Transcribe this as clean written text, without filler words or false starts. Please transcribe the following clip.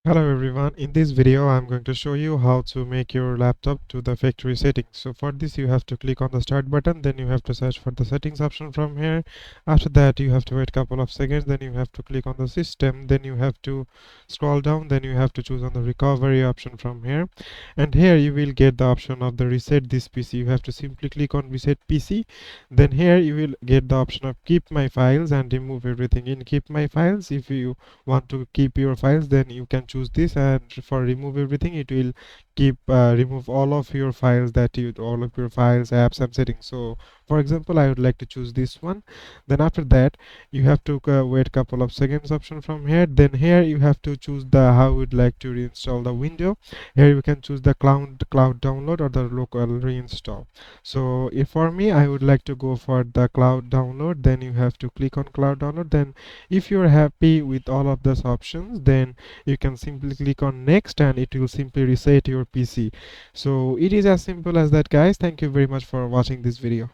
Hello everyone, in this video I'm going to show you how to make your laptop to the factory settings. So for this you have to click on the start button, then you have to search for the settings option from here. After that you have to wait a couple of seconds, then you have to click on the system, then you have to scroll down, then you have to choose on the recovery option from here. And here you will get the option of the reset this PC. You have to simply click on reset PC. Then here you will get the option of keep my files and remove everything. In keep my files, if you want to keep your files, then you can choose this, and for remove everything it will keep remove all of your files, all of your files, apps and settings. So for example I would like to choose this one. Then after that you have to wait couple of seconds option from here. Then here you have to choose the how you would like to reinstall the window. Here you can choose the cloud download or the local reinstall. So if for me I would like to go for the cloud download, then you have to click on cloud download. Then if you're happy with all of those options, then you can simply click on next and it will simply reset your PC. So it is as simple as that, guys. Thank you very much for watching this video.